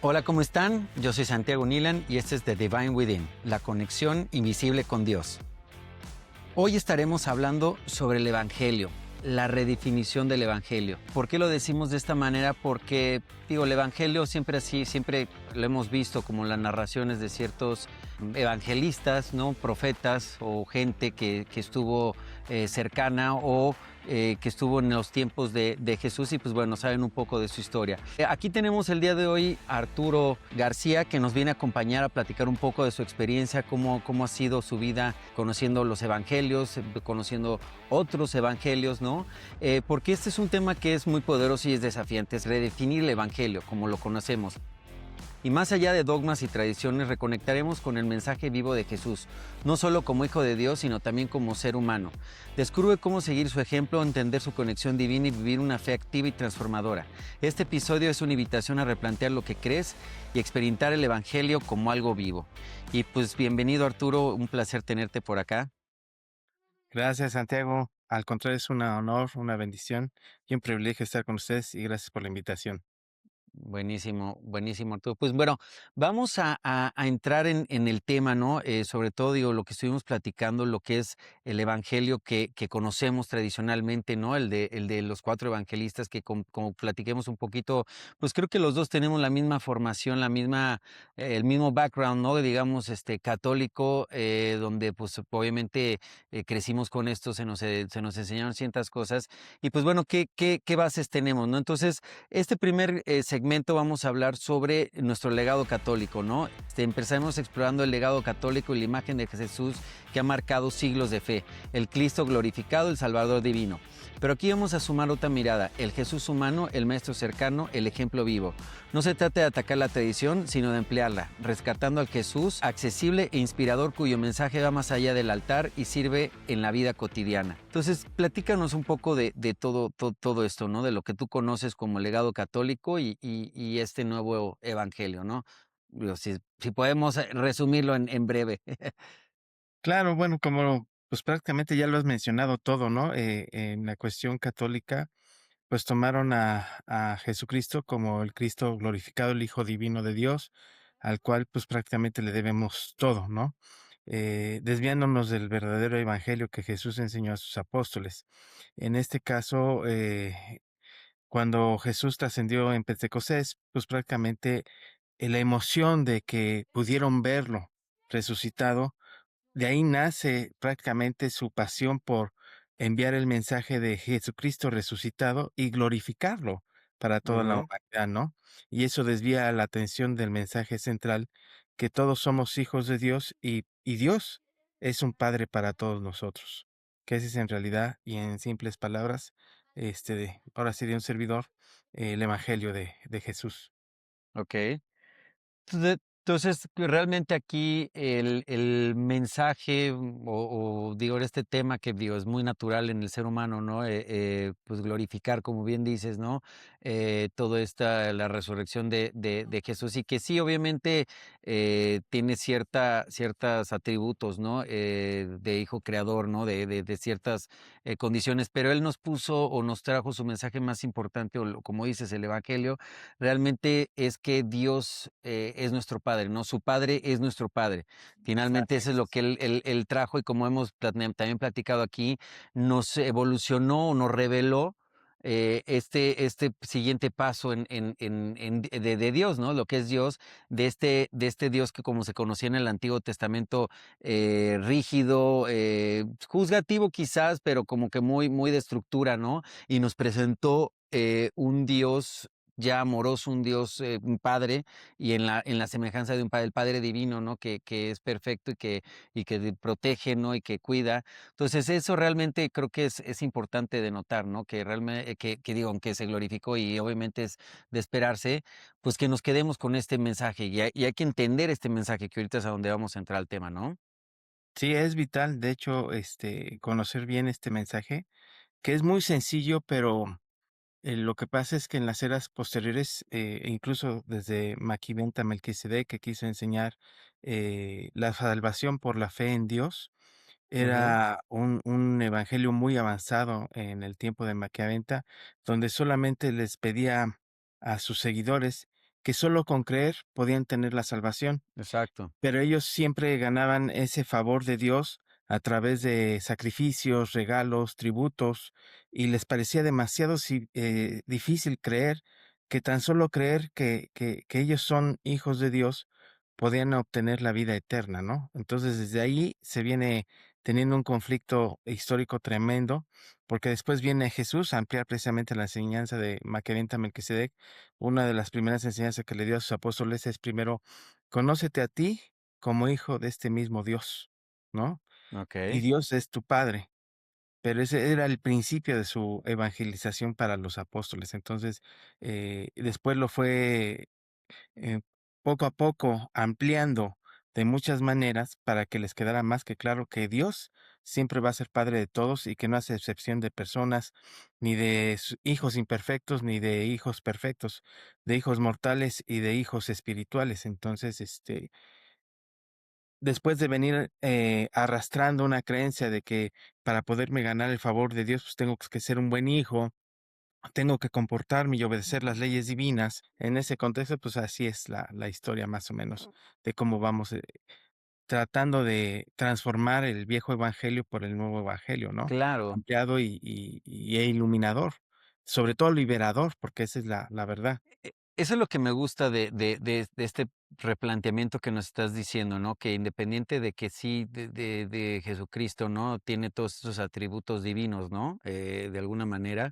Hola, ¿cómo están? Yo soy Santiago Nilan y este es The Divine Within, la conexión invisible con Dios. Hoy estaremos hablando sobre el Evangelio, la redefinición del Evangelio. ¿Por qué lo decimos de esta manera? Porque, el Evangelio siempre lo hemos visto como las narraciones de ciertos evangelistas, ¿no? Profetas o gente que estuvo cercana o que estuvo en los tiempos de Jesús y pues bueno, saben un poco de su historia. Aquí tenemos el día de hoy a Arturo García, que nos viene a acompañar a platicar un poco de su experiencia, cómo ha sido su vida conociendo los evangelios, conociendo otros evangelios, ¿no? Porque este es un tema que es muy poderoso y es desafiante, es redefinir el evangelio como lo conocemos. Y más allá de dogmas y tradiciones, reconectaremos con el mensaje vivo de Jesús, no solo como Hijo de Dios, sino también como ser humano. Descubre cómo seguir su ejemplo, entender su conexión divina y vivir una fe activa y transformadora. Este episodio es una invitación a replantear lo que crees y experimentar el Evangelio como algo vivo. Y pues bienvenido, Arturo, un placer tenerte por acá. Gracias, Santiago. Al contrario, es un honor, una bendición y un privilegio estar con ustedes y gracias por la invitación. Buenísimo, buenísimo, Arturo. Pues bueno, vamos a entrar en el tema, ¿no? Sobre todo, lo que estuvimos platicando, lo que es el evangelio que conocemos tradicionalmente, ¿no? El de los cuatro evangelistas, que como platiquemos un poquito, pues creo que los dos tenemos la misma formación, el mismo background, ¿no? Digamos, católico, donde pues obviamente crecimos con esto, se nos enseñaron ciertas cosas. Y pues bueno, ¿qué bases tenemos, ¿no? Entonces, este primer segmento vamos a hablar sobre nuestro legado católico, ¿no? Empezaremos explorando el legado católico y la imagen de Jesús que ha marcado siglos de fe, el Cristo glorificado, el Salvador divino. Pero aquí vamos a sumar otra mirada, el Jesús humano, el Maestro cercano, el ejemplo vivo. No se trata de atacar la tradición, sino de emplearla, rescatando al Jesús accesible e inspirador cuyo mensaje va más allá del altar y sirve en la vida cotidiana. Entonces, platícanos un poco de todo esto, ¿no? De lo que tú conoces como legado católico y este nuevo evangelio, ¿no? Si podemos resumirlo en breve. Claro, bueno, como pues prácticamente ya lo has mencionado todo, ¿no? En la cuestión católica, pues tomaron a Jesucristo como el Cristo glorificado, el Hijo Divino de Dios, al cual pues prácticamente le debemos todo, ¿no? Desviándonos del verdadero evangelio que Jesús enseñó a sus apóstoles. En este caso, cuando Jesús trascendió en Pentecostés, pues prácticamente la emoción de que pudieron verlo resucitado, de ahí nace prácticamente su pasión por enviar el mensaje de Jesucristo resucitado y glorificarlo para toda la Ujú. humanidad, ¿no? Y eso desvía la atención del mensaje central, que todos somos hijos de Dios y Dios es un Padre para todos nosotros. Que ese es en realidad y en simples palabras, ahora sería un servidor, el Evangelio de Jesús. Ok. Entonces, realmente aquí el mensaje digo, este tema que digo, es muy natural en el ser humano, ¿no? Pues glorificar, como bien dices, ¿no? Todo esta, la resurrección de Jesús y que sí, obviamente tiene ciertos atributos, ¿no? De hijo creador, ¿no? De ciertas condiciones, pero Él nos puso o nos trajo su mensaje más importante, como dices, el Evangelio realmente es que Dios es nuestro Padre, ¿no? Su Padre es nuestro Padre. Finalmente, Así eso es lo es. que él trajo y como hemos también platicado aquí, nos evolucionó, nos reveló este siguiente paso de Dios, ¿no? Lo que es Dios, de este Dios que como se conocía en el Antiguo Testamento, rígido, juzgativo quizás, pero como que muy de estructura, ¿no? Y nos presentó un Dios ya amoroso, un Dios, un Padre, y en la semejanza de un Padre, el Padre divino, ¿no? Que es perfecto y que protege, ¿no? Y que cuida. Entonces, eso realmente creo que es importante de notar, ¿no? Que realmente, que digo, aunque se glorificó y obviamente es de esperarse, pues que nos quedemos con este mensaje y hay que entender este mensaje, que ahorita es a donde vamos a entrar al tema, ¿no? Sí, es vital, de hecho, conocer bien este mensaje, que es muy sencillo, pero lo que pasa es que en las eras posteriores, e incluso desde Maquiventa Melquisedec, que quiso enseñar la salvación por la fe en Dios, Ujú. era un evangelio muy avanzado en el tiempo de Maquiaventa, donde solamente les pedía a sus seguidores que solo con creer podían tener la salvación. Exacto. Pero ellos siempre ganaban ese favor de Dios a través de sacrificios, regalos, tributos, y les parecía demasiado difícil creer que tan solo creer que ellos son hijos de Dios podían obtener la vida eterna, ¿no? Entonces, desde ahí se viene teniendo un conflicto histórico tremendo, porque después viene Jesús a ampliar precisamente la enseñanza de Maquedenta Melquisedec. Una de las primeras enseñanzas que le dio a sus apóstoles es primero, conócete a ti como hijo de este mismo Dios, ¿no? Y Okey. Dios es tu Padre, pero ese era el principio de su evangelización para los apóstoles. Entonces, después lo fue eh, poco a poco ampliando de muchas maneras para que les quedara más que claro que Dios siempre va a ser Padre de todos y que no hace excepción de personas, ni de hijos imperfectos, ni de hijos perfectos, de hijos mortales y de hijos espirituales. Entonces, después de venir, arrastrando una creencia de que para poderme ganar el favor de Dios, pues tengo que ser un buen hijo, tengo que comportarme y obedecer las leyes divinas. En ese contexto, pues así es la historia más o menos de cómo vamos, tratando de transformar el viejo evangelio por el nuevo evangelio, ¿no? Claro. Ampliado e iluminador, sobre todo liberador, porque esa es la verdad. Eso es lo que me gusta de este replanteamiento que nos estás diciendo, ¿no? Que independiente de que sí, de Jesucristo, ¿no? Tiene todos esos atributos divinos, ¿no? De alguna manera,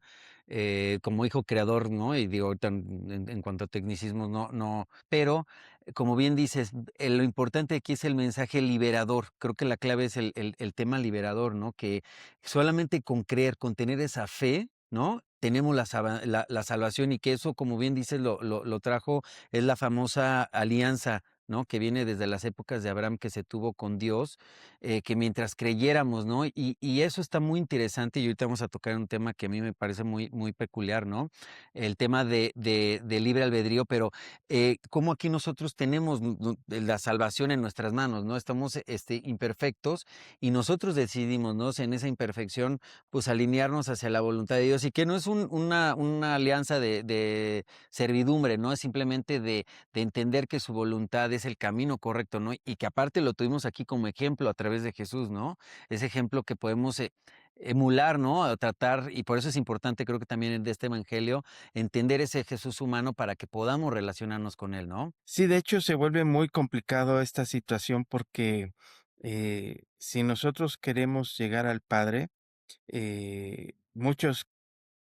como hijo creador, ¿no? Y digo, ahorita en cuanto a tecnicismos, no, pero como bien dices, lo importante aquí es el mensaje liberador. Creo que la clave es el tema liberador, ¿no? Que solamente con creer, con tener esa fe, ¿no? Tenemos la salvación y que eso, como bien dices, lo trajo, es la famosa alianza, ¿no? Que viene desde las épocas de Abraham que se tuvo con Dios, que mientras creyéramos, ¿no? Y eso está muy interesante y ahorita vamos a tocar un tema que a mí me parece muy peculiar, ¿no? El tema de libre albedrío, pero cómo aquí nosotros tenemos la salvación en nuestras manos, ¿no? Estamos imperfectos y nosotros decidimos, ¿no? En esa imperfección pues alinearnos hacia la voluntad de Dios y que no es una alianza de servidumbre, ¿no? Es simplemente de entender que su voluntad es el camino correcto, ¿no? Y que aparte lo tuvimos aquí como ejemplo a través de Jesús, ¿no? Ese ejemplo que podemos emular, ¿no? A tratar, y por eso es importante, creo que también de este evangelio, entender ese Jesús humano para que podamos relacionarnos con él, ¿no? Sí, de hecho, se vuelve muy complicado esta situación porque, si nosotros queremos llegar al Padre, muchos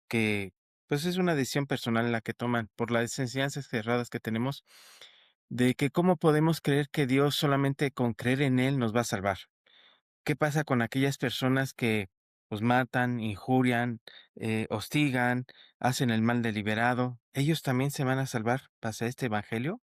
que, pues, es una decisión personal la que toman por las enseñanzas cerradas que tenemos, de que cómo podemos creer que Dios solamente con creer en Él nos va a salvar. ¿Qué pasa con aquellas personas que, pues, matan, injurian, hostigan, hacen el mal deliberado? ¿Ellos también se van a salvar pasa este evangelio?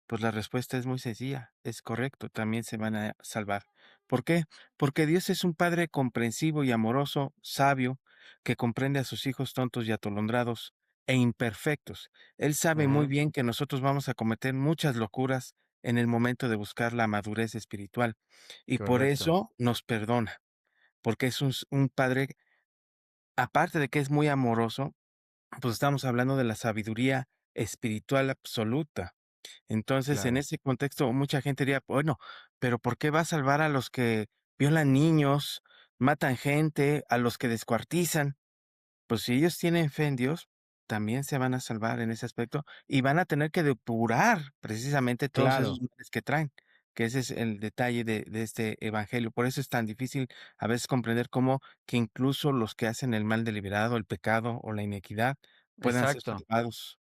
Pues la respuesta es muy sencilla, es correcto, también se van a salvar. ¿Por qué? Porque Dios es un Padre comprensivo y amoroso, sabio, que comprende a sus hijos tontos y atolondrados e imperfectos. Él sabe muy Ujú. bien que nosotros vamos a cometer muchas locuras en el momento de buscar la madurez espiritual y por Correcto. eso nos perdona, porque es un Padre, aparte de que es muy amoroso, pues estamos hablando de la sabiduría espiritual absoluta. Entonces, en Claro. ese contexto, mucha gente diría, bueno, pero ¿por qué va a salvar a los que violan niños, matan gente, a los que descuartizan? Pues si ellos tienen fe en Dios, también se van a salvar en ese aspecto y van a tener que depurar precisamente todos esos Claro. males que traen, que ese es el detalle de este evangelio. Por eso es tan difícil a veces comprender cómo que incluso los que hacen el mal deliberado, el pecado o la inequidad puedan ser Exacto. salvados.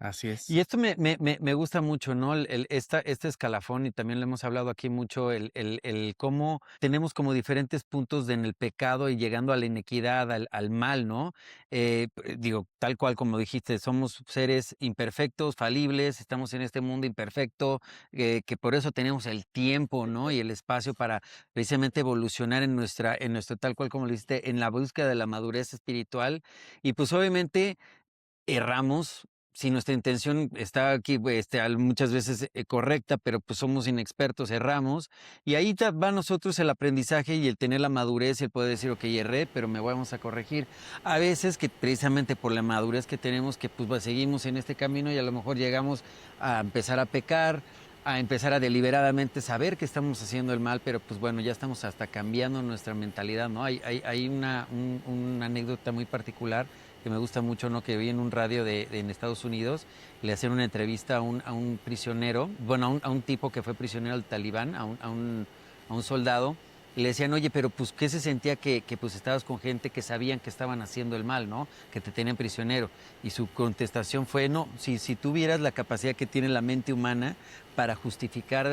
Así Y es. esto me gusta mucho, ¿no? Este escalafón, y también lo hemos hablado aquí mucho, el cómo tenemos como diferentes puntos en el pecado y llegando a la inequidad, al mal, ¿no? Digo, tal cual como dijiste, somos seres imperfectos, falibles, estamos en este mundo imperfecto, que por eso tenemos el tiempo, ¿no? Y el espacio para precisamente evolucionar en nuestro tal cual como lo dijiste, en la búsqueda de la madurez espiritual. Y pues obviamente erramos, si nuestra intención está aquí, muchas veces correcta, pero pues somos inexpertos, erramos, y ahí va a nosotros el aprendizaje y el tener la madurez y el poder decir, ok, erré, pero me vamos a corregir. A veces que precisamente por la madurez que tenemos, que pues seguimos en este camino y a lo mejor llegamos a empezar a pecar, a empezar a deliberadamente saber que estamos haciendo el mal, pero pues bueno, ya estamos hasta cambiando nuestra mentalidad, ¿no? Hay una anécdota muy particular que me gusta mucho, ¿no? Que vi en un radio en Estados Unidos, le hacían una entrevista a un prisionero, bueno, a un tipo que fue prisionero del Talibán, a un soldado, y le decían, oye, pero pues, ¿qué se sentía que pues estabas con gente que sabían que estaban haciendo el mal, ¿no? Que te tenían prisionero. Y su contestación fue, no, si tuvieras la capacidad que tiene la mente humana para justificar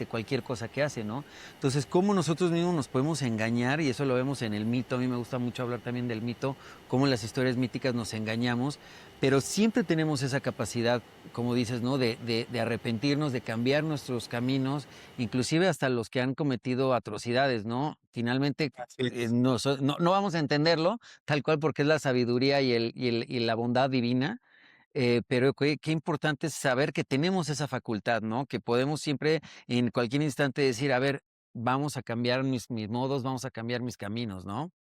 cualquier cosa que hace, ¿no? Entonces, ¿cómo nosotros mismos nos podemos engañar? Y eso lo vemos en el mito. A mí me gusta mucho hablar también del mito, cómo en las historias míticas nos engañamos, pero siempre tenemos esa capacidad, como dices, ¿no? De arrepentirnos, de cambiar nuestros caminos, inclusive hasta los que han cometido atrocidades, ¿no? Finalmente, Así es. no vamos a entenderlo tal cual porque es la sabiduría y la bondad divina, pero qué importante es saber que tenemos esa facultad, ¿no? Que podemos siempre, en cualquier instante, decir, a ver, vamos a cambiar mis modos, vamos a cambiar mis caminos, ¿no?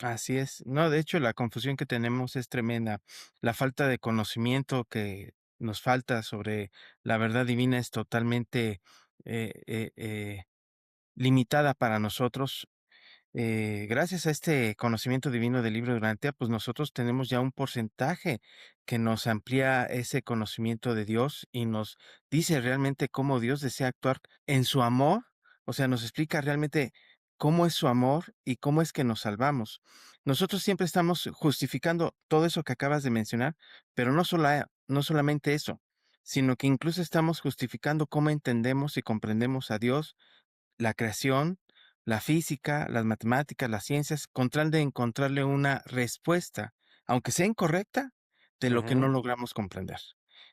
Así es. No, de hecho, la confusión que tenemos es tremenda. La falta de conocimiento que nos falta sobre la verdad divina es totalmente eh, eh, eh, limitada para nosotros. Gracias a este conocimiento divino del libro de Durantia, pues nosotros tenemos ya un porcentaje que nos amplía ese conocimiento de Dios y nos dice realmente cómo Dios desea actuar en su amor, o sea, nos explica realmente cómo es su amor y cómo es que nos salvamos. Nosotros siempre estamos justificando todo eso que acabas de mencionar, pero no solamente eso, sino que incluso estamos justificando cómo entendemos y comprendemos a Dios, la creación, la física, las matemáticas, las ciencias, con tal de encontrarle una respuesta, aunque sea incorrecta, de lo que no Ujú. logramos comprender.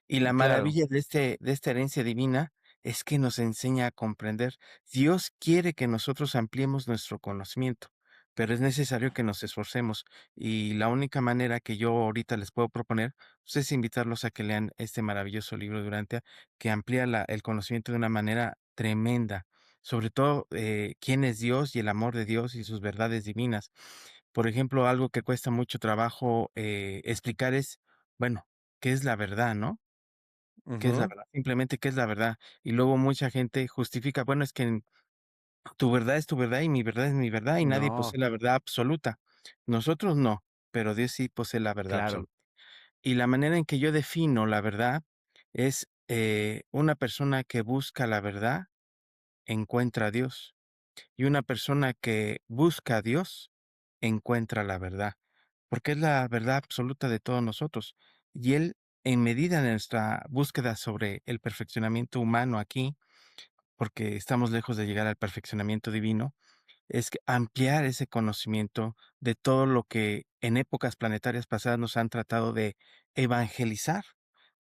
Y la Claro. maravilla de esta herencia divina es que nos enseña a comprender. Dios quiere que nosotros ampliemos nuestro conocimiento, pero es necesario que nos esforcemos. Y la única manera que yo ahorita les puedo proponer, pues, es invitarlos a que lean este maravilloso libro de Durantia, que amplía el conocimiento de una manera tremenda, sobre todo quién es Dios y el amor de Dios y sus verdades divinas. Por ejemplo, algo que cuesta mucho trabajo explicar es, bueno, ¿qué es la verdad, no? ¿Qué es la Ujú. verdad? Simplemente, ¿qué es la verdad? Y luego mucha gente justifica, bueno, es que tu verdad es tu verdad y mi verdad es mi verdad y nadie No, posee la verdad absoluta. Nosotros no, pero Dios sí posee la verdad claro. absoluta. Y la manera en que yo defino la verdad es una persona que busca la verdad encuentra a Dios. Y una persona que busca a Dios encuentra la verdad, porque es la verdad absoluta de todos nosotros. Y Él, en medida de nuestra búsqueda sobre el perfeccionamiento humano aquí, porque estamos lejos de llegar al perfeccionamiento divino, es que ampliar ese conocimiento de todo lo que en épocas planetarias pasadas nos han tratado de evangelizar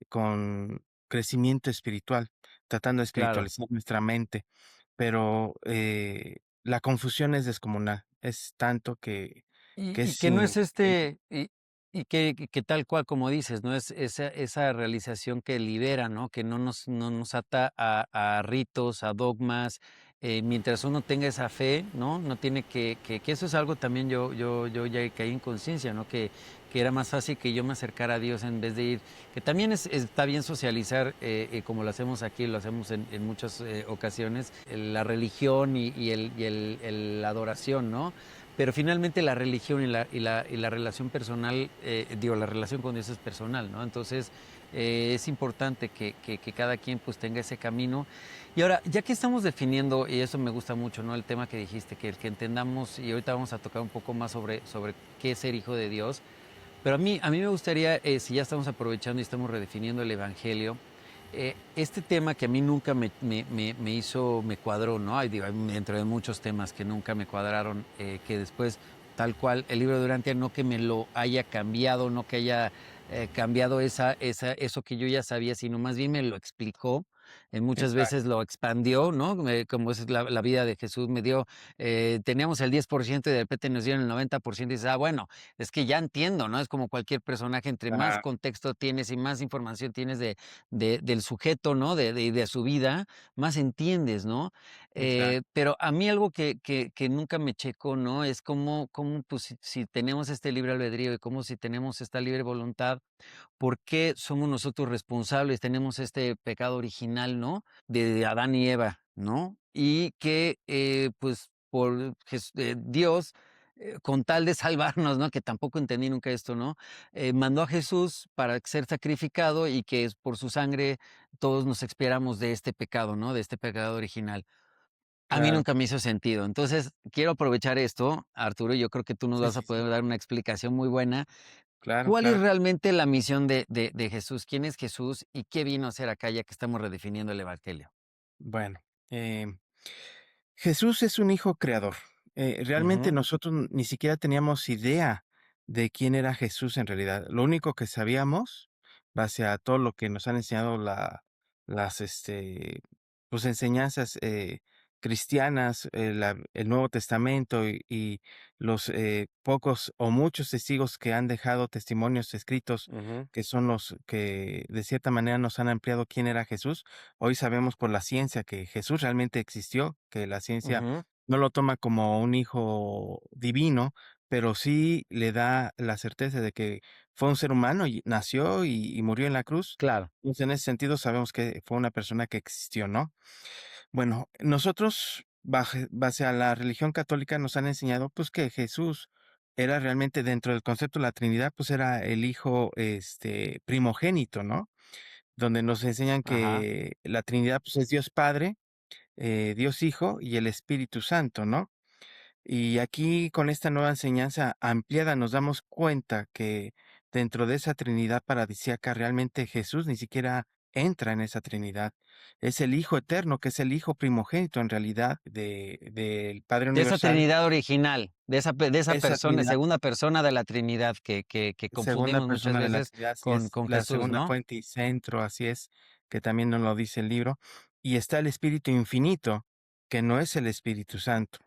con crecimiento espiritual, tratando de Claro. espiritualizar nuestra mente. Pero la confusión es descomunal, es tanto que Y es que no es increíble. y que tal cual como dices, ¿no? Es esa realización que libera, ¿no? Que no nos ata a ritos, a dogmas, mientras uno tenga esa fe, ¿no? No tiene que eso es algo también yo ya caí en conciencia, ¿no? Que era más fácil que yo me acercara a Dios en vez de ir, que también está bien socializar, como lo hacemos aquí, lo hacemos en muchas ocasiones, la religión la adoración, ¿no? Pero finalmente la religión y la relación personal, la relación con Dios es personal, ¿no? Entonces es importante que cada quien pues tenga ese camino. Y ahora, ya que estamos definiendo, y eso me gusta mucho, ¿no? El tema que dijiste, que entendamos, y ahorita vamos a tocar un poco más sobre qué es ser hijo de Dios, pero a mí me gustaría, si ya estamos aprovechando y estamos redefiniendo el Evangelio, este tema que a mí nunca me cuadró, ¿no? Dentro de muchos temas que nunca me cuadraron, que después, tal cual, el libro de Durantia no que me lo haya cambiado, no que haya cambiado eso que yo ya sabía, sino más bien me lo explicó. Muchas veces exacto, lo expandió, ¿no? Como es la vida de Jesús, teníamos el 10% y de repente nos dieron el 90% y dices, ah, bueno, es que ya entiendo, ¿no? Es como cualquier personaje, entre más ah, contexto tienes y más información tienes del sujeto, ¿no? De su vida, más entiendes, ¿no? exacto, Pero a mí algo que nunca me checo, ¿no? Es cómo pues, si tenemos este libre albedrío y cómo si tenemos esta libre voluntad, ¿por qué somos nosotros responsables? Tenemos este pecado original, ¿no? De Adán y Eva, ¿no? Y que, pues, Dios, con tal de salvarnos, ¿no? Que tampoco entendí nunca esto, ¿no? Mandó a Jesús para ser sacrificado y que por su sangre todos nos expiáramos de este pecado, ¿no? De este pecado original. A mí claro, nunca me hizo sentido. Entonces, quiero aprovechar esto, Arturo, yo creo que tú nos sí, vas a sí, sí, poder dar una explicación muy buena. claro, ¿Cuál es claro. realmente la misión de Jesús? ¿Quién es Jesús y qué vino a hacer acá, ya que estamos redefiniendo el evangelio? Bueno, Jesús es un hijo creador. Realmente Ujú, nosotros ni siquiera teníamos idea de quién era Jesús en realidad. Lo único que sabíamos, base a todo lo que nos han enseñado las pues, enseñanzas cristianas, el Nuevo Testamento y los pocos o muchos testigos que han dejado testimonios escritos, ujú, que son los que de cierta manera nos han ampliado quién era Jesús. Hoy sabemos por la ciencia que Jesús realmente existió, que la ciencia ujú. no lo toma como un hijo divino, pero sí le da la certeza de que fue un ser humano y nació y murió en la cruz. Claro. Entonces, en ese sentido, sabemos que fue una persona que existió, ¿no? Bueno, nosotros, base a la religión católica, nos han enseñado, pues, que Jesús era realmente dentro del concepto de la Trinidad, pues, era el hijo, primogénito, ¿no? Donde nos enseñan Ajá. que la Trinidad, pues, es Dios Padre, Dios Hijo y el Espíritu Santo, ¿no? Y aquí con esta nueva enseñanza ampliada nos damos cuenta que dentro de esa Trinidad paradisíaca realmente Jesús ni siquiera entra en esa Trinidad. Es el Hijo eterno, que es el Hijo primogénito en realidad del Padre De esa Universal. Trinidad original, de esa Esa persona, Trinidad, segunda persona de la Trinidad que segunda confundimos muchas persona de la veces Trinidad, así con es, con la Jesús, segunda ¿no? fuente y centro, así es, que también nos lo dice el libro. Y está el Espíritu infinito, que no es el Espíritu Santo.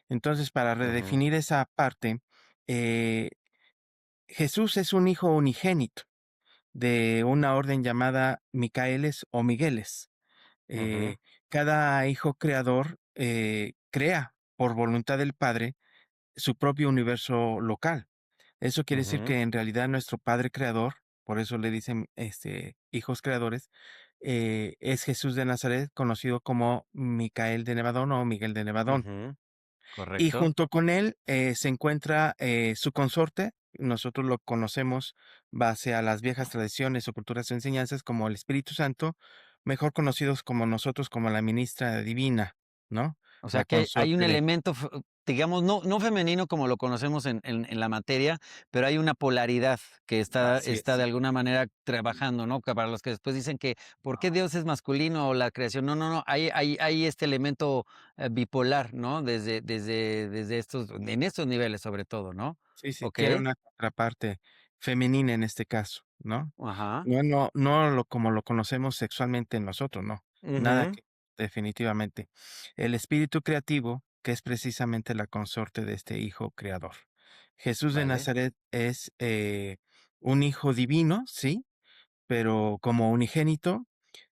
Entonces, para Ujú, redefinir esa parte, eh, Jesús es un hijo unigénito de una orden llamada Micaeles o Migueles. ujú, Eh, Cada hijo creador crea por voluntad del Padre su propio universo local. Eso quiere decir ujú, que en realidad nuestro Padre creador, por eso le dicen hijos creadores, es Jesús de Nazaret, conocido como Micael de Nevadón o Miguel de Nevadón. ujú. Y Correcto. junto con él, se encuentra, su consorte, nosotros lo conocemos base a las viejas tradiciones o culturas o enseñanzas como el Espíritu Santo, mejor conocidos como nosotros como la ministra divina, ¿no? O sea, La que hay un consorte de elemento, digamos, no femenino como lo conocemos en la materia, pero hay una polaridad que está así está de es. alguna manera trabajando, ¿no? Que para los que después dicen que, ¿por qué Dios es masculino o la creación? No, hay este elemento, bipolar, ¿no? Desde en estos niveles, sobre todo, ¿no? Sí, sí, tiene Okey. una contraparte femenina en este caso, ¿no? Ajá. No lo como lo conocemos sexualmente nosotros, no, nada Ujú. que definitivamente. El espíritu creativo, que es precisamente la consorte de este hijo creador. Jesús de Vale. Nazaret es, un hijo divino, sí, pero como unigénito,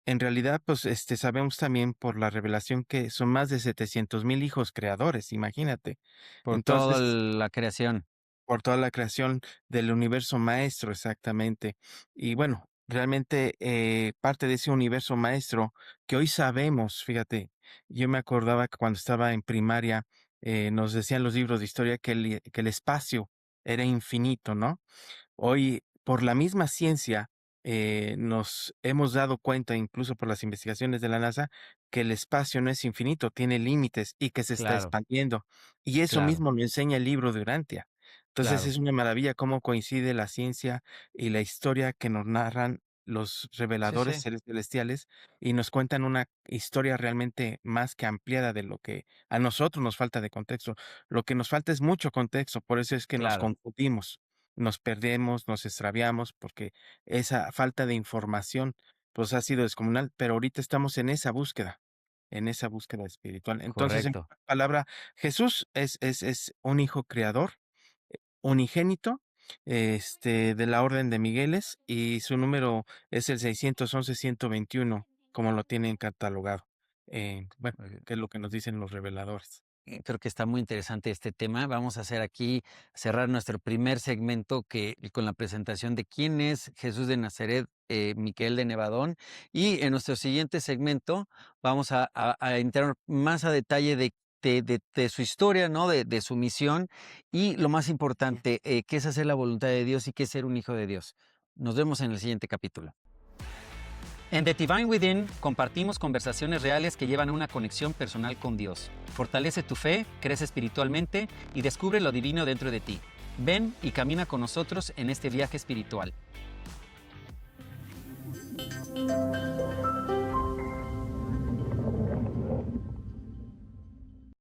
en realidad, pues, sabemos también por la revelación que son más de 700,000 hijos creadores, imagínate. Por toda Entonces la creación. por toda la creación del universo maestro, exactamente. Y bueno, realmente parte de ese universo maestro que hoy sabemos, fíjate, yo me acordaba que cuando estaba en primaria nos decían los libros de historia que el espacio era infinito, ¿no? Hoy, por la misma ciencia, nos hemos dado cuenta, incluso por las investigaciones de la NASA, que el espacio no es infinito, tiene límites y que se está Claro, expandiendo. Y eso claro, mismo lo enseña el libro de Urantia. Entonces claro. es una maravilla cómo coincide la ciencia y la historia que nos narran los Sí, reveladores sí, seres celestiales y nos cuentan una historia realmente más que ampliada de lo que a nosotros nos falta de contexto. Lo que nos falta es mucho contexto, por eso es que nos claro. confundimos, nos perdemos, nos extraviamos, porque esa falta de información pues ha sido descomunal, pero ahorita estamos en esa búsqueda espiritual. Entonces, en Correcto. pocas palabras, Jesús es un hijo creador, unigénito, de la orden de Migueles, y su número es el 611-121, como lo tienen catalogado. Bueno, que es lo que nos dicen los reveladores. Creo que está muy interesante este tema. Vamos a hacer aquí, cerrar nuestro primer segmento con la presentación de quién es Jesús de Nazaret, Miquel de Nevadón. Y en nuestro siguiente segmento vamos a entrar más a detalle de su historia, ¿no? De su misión y lo más importante, qué es hacer la voluntad de Dios y qué es ser un hijo de Dios. Nos vemos en el siguiente capítulo. En The Divine Within compartimos conversaciones reales que llevan a una conexión personal con Dios. Fortalece tu fe, crece espiritualmente y descubre lo divino dentro de ti. Ven y camina con nosotros en este viaje espiritual.